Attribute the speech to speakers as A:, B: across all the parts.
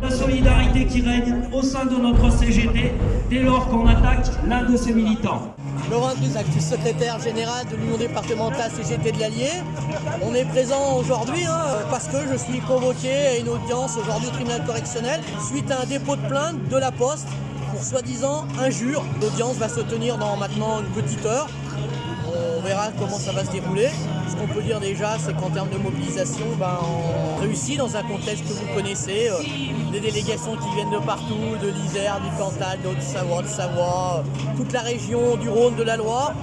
A: La solidarité qui règne au sein de notre CGT dès lors qu'on attaque l'un de ses militants.
B: Laurent Drusiak, je suis secrétaire général de l'Union départementale CGT de l'Allier. On est présent aujourd'hui parce que je suis convoqué à une audience aujourd'hui au tribunal correctionnel suite à un dépôt de plainte de la Poste pour soi-disant injure. L'audience va se tenir dans maintenant une petite heure. On verra comment ça va se dérouler. Ce qu'on peut dire déjà, c'est qu'en termes de mobilisation, on réussit dans un contexte que vous connaissez. Des délégations qui viennent de partout, de l'Isère, du Cantal, de Haute-Savoie, de Savoie, toute la région du Rhône, de la Loire.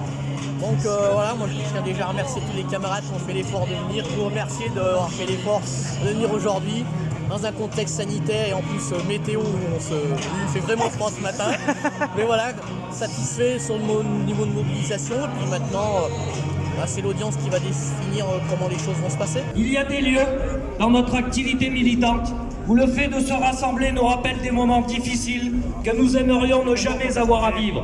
B: Donc voilà, moi je tiens déjà à remercier tous les camarades qui ont fait l'effort de venir. Je vous remercie d'avoir fait l'effort de venir aujourd'hui dans un contexte sanitaire et en plus météo où il fait vraiment froid ce matin. Mais voilà, satisfait sur le niveau de mobilisation. Et puis maintenant, c'est l'audience qui va définir comment les choses vont se passer.
A: Il y a des lieux dans notre activité militante où le fait de se rassembler nous rappelle des moments difficiles que nous aimerions ne jamais avoir à vivre.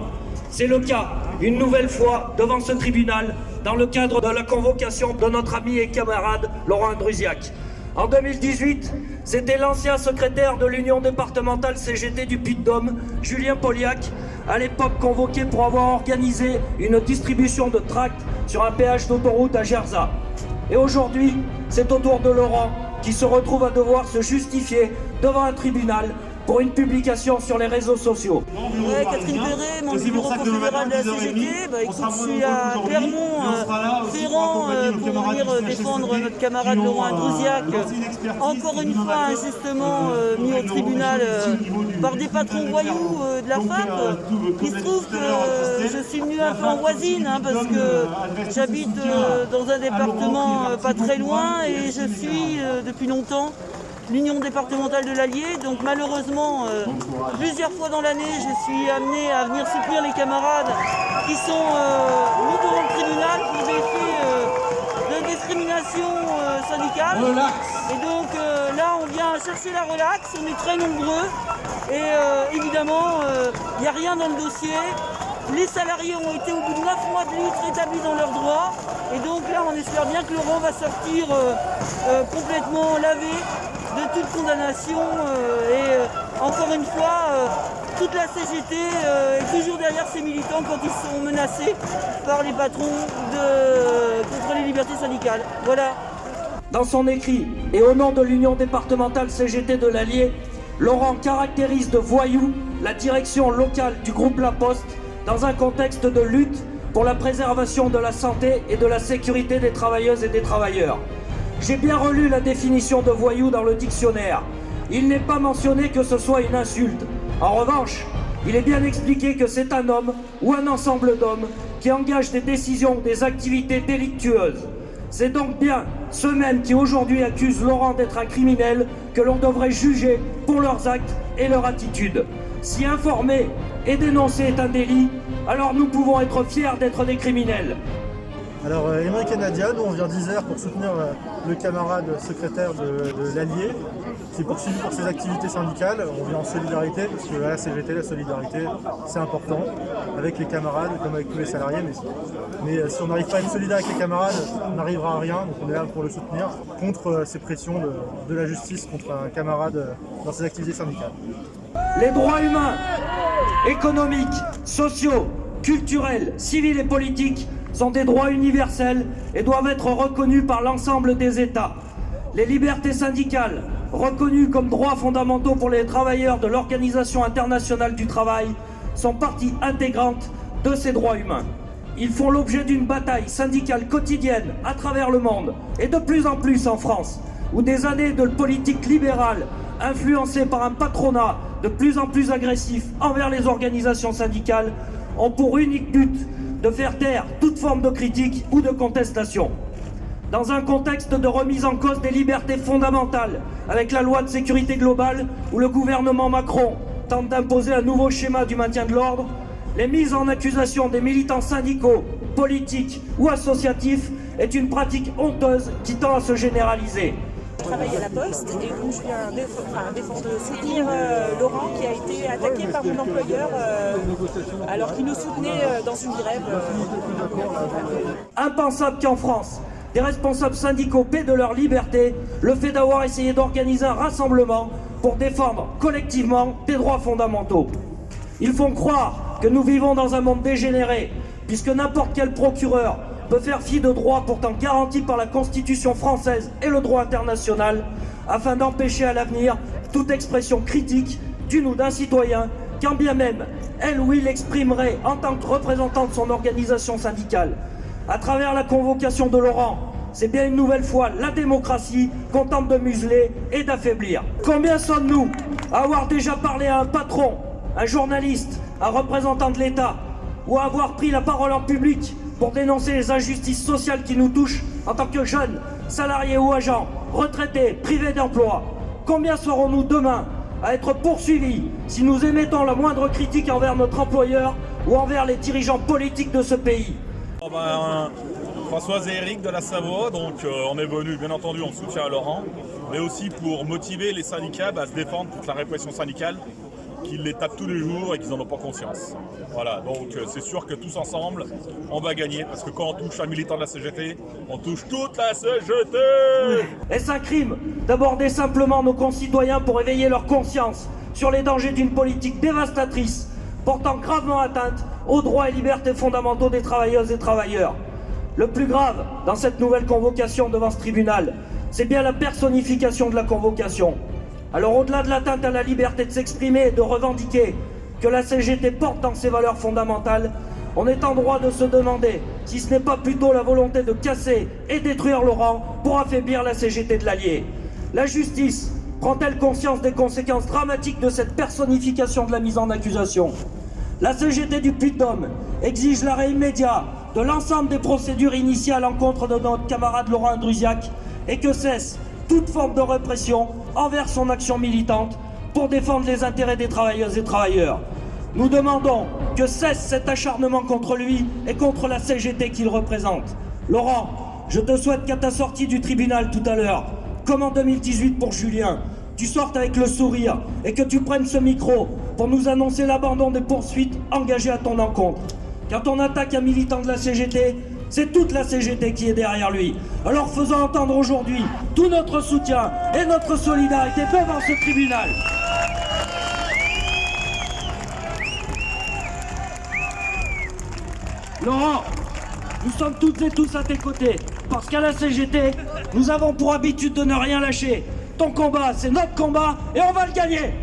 A: C'est le cas, une nouvelle fois, devant ce tribunal, dans le cadre de la convocation de notre ami et camarade Laurent Drusiak. En 2018, c'était l'ancien secrétaire de l'Union départementale CGT du Puy-de-Dôme, Julien Poliac, à l'époque convoqué pour avoir organisé une distribution de tracts sur un péage d'autoroute à Gerzat. Et aujourd'hui, c'est au tour de Laurent qui se retrouve à devoir se justifier devant un tribunal pour une publication sur les réseaux sociaux.
C: Ouais, Catherine Perret, mon numéro confédéral de la CGT. Écoute, je suis à Clermont-Ferrand pour venir défendre notre camarade Laurent Drusiak, encore une fois injustement mis au tribunal par des patrons voyous de la FAP. Il se trouve que je suis venu un peu en voisine parce que j'habite dans un département pas très loin et je suis depuis longtemps l'Union départementale de l'Allier, donc malheureusement, plusieurs fois dans l'année, je suis amené à venir soutenir les camarades qui sont mis devant le tribunal pour des faits de discrimination syndicale. Et donc là, on vient chercher la relaxe, on est très nombreux et évidemment, il n'y a rien dans le dossier. Les salariés ont été au bout de 9 mois de lutte rétablis dans leurs droits et donc là, on espère bien que Laurent va sortir complètement lavé de toute condamnation et encore une fois, toute la CGT est toujours derrière ses militants quand ils sont menacés par les patrons contre les libertés syndicales. Voilà.
A: Dans son écrit et au nom de l'Union départementale CGT de l'Allier, Laurent caractérise de voyou la direction locale du groupe La Poste dans un contexte de lutte pour la préservation de la santé et de la sécurité des travailleuses et des travailleurs. J'ai bien relu la définition de voyou dans le dictionnaire. Il n'est pas mentionné que ce soit une insulte. En revanche, il est bien expliqué que c'est un homme ou un ensemble d'hommes qui engagent des décisions ou des activités délictueuses. C'est donc bien ceux mêmes qui aujourd'hui accusent Laurent d'être un criminel que l'on devrait juger pour leurs actes et leur attitude. Si informer et dénoncer est un délit, alors nous pouvons être fiers d'être des criminels.
D: Alors, Émeric et Nadia, nous on vient d'Isère pour soutenir le camarade secrétaire de l'Allier qui est poursuivi pour ses activités syndicales. On vient en solidarité parce que à la CGT, la solidarité c'est important avec les camarades comme avec tous les salariés. Mais si on n'arrive pas à être solidaire avec les camarades, on n'arrivera à rien. Donc on est là pour le soutenir contre ces pressions de la justice contre un camarade dans ses activités syndicales.
A: Les droits humains, économiques, sociaux, culturels, civils et politiques sont des droits universels et doivent être reconnus par l'ensemble des États. Les libertés syndicales, reconnues comme droits fondamentaux pour les travailleurs de l'Organisation internationale du travail, sont partie intégrante de ces droits humains. Ils font l'objet d'une bataille syndicale quotidienne à travers le monde et de plus en plus en France, où des années de politique libérale influencée par un patronat de plus en plus agressif envers les organisations syndicales ont pour unique but de faire taire toute forme de critique ou de contestation. Dans un contexte de remise en cause des libertés fondamentales, avec la loi de sécurité globale où le gouvernement Macron tente d'imposer un nouveau schéma du maintien de l'ordre, les mises en accusation des militants syndicaux, politiques ou associatifs est une pratique honteuse qui tend à se généraliser.
E: Je travaille à la Poste et donc je viens soutenir Laurent qui a été attaqué par mon employeur alors qu'il nous soutenait dans une grève.
A: Impensable qu'en France, des responsables syndicaux paient de leur liberté le fait d'avoir essayé d'organiser un rassemblement pour défendre collectivement des droits fondamentaux. Ils font croire que nous vivons dans un monde dégénéré, puisque n'importe quel procureur peut faire fi de droits pourtant garantis par la Constitution française et le droit international, afin d'empêcher à l'avenir toute expression critique d'une ou d'un citoyen, quand bien même elle ou il l'exprimerait en tant que représentant de son organisation syndicale. À travers la convocation de Laurent, c'est bien une nouvelle fois la démocratie qu'on tente de museler et d'affaiblir. Combien sommes-nous à avoir déjà parlé à un patron, un journaliste, un représentant de l'État, ou à avoir pris la parole en public pour dénoncer les injustices sociales qui nous touchent en tant que jeunes, salariés ou agents, retraités, privés d'emploi? Combien serons-nous demain à être poursuivis si nous émettons la moindre critique envers notre employeur ou envers les dirigeants politiques de ce pays?
F: Françoise et Eric de la Savoie, donc on est venu bien entendu en soutien à Laurent, mais aussi pour motiver les syndicats à se défendre contre la répression syndicale, qu'ils les tapent tous les jours et qu'ils n'en ont pas conscience. Voilà, donc c'est sûr que tous ensemble, on va gagner, parce que quand on touche un militant de la CGT, on touche toute la CGT.
A: Est-ce un crime d'aborder simplement nos concitoyens pour éveiller leur conscience sur les dangers d'une politique dévastatrice, portant gravement atteinte aux droits et libertés fondamentaux des travailleuses et travailleurs? Le plus grave dans cette nouvelle convocation devant ce tribunal, c'est bien la personnification de la convocation. Alors au-delà de l'atteinte à la liberté de s'exprimer et de revendiquer que la CGT porte dans ses valeurs fondamentales, on est en droit de se demander si ce n'est pas plutôt la volonté de casser et détruire Laurent pour affaiblir la CGT de l'Allier. La justice prend-elle conscience des conséquences dramatiques de cette personnification de la mise en accusation? La CGT du Puy-de-Dôme exige l'arrêt immédiat de l'ensemble des procédures initiées à l'encontre de notre camarade Laurent Andrusiak et que cesse toute forme de répression envers son action militante pour défendre les intérêts des travailleuses et travailleurs. Nous demandons que cesse cet acharnement contre lui et contre la CGT qu'il représente. Laurent, je te souhaite qu'à ta sortie du tribunal tout à l'heure, comme en 2018 pour Julien, tu sortes avec le sourire et que tu prennes ce micro pour nous annoncer l'abandon des poursuites engagées à ton encontre. Quand on attaque un militant de la CGT, c'est toute la CGT qui est derrière lui. Alors faisons entendre aujourd'hui tout notre soutien et notre solidarité devant ce tribunal. Laurent, nous sommes toutes et tous à tes côtés, parce qu'à la CGT, nous avons pour habitude de ne rien lâcher. Ton combat, c'est notre combat, et on va le gagner.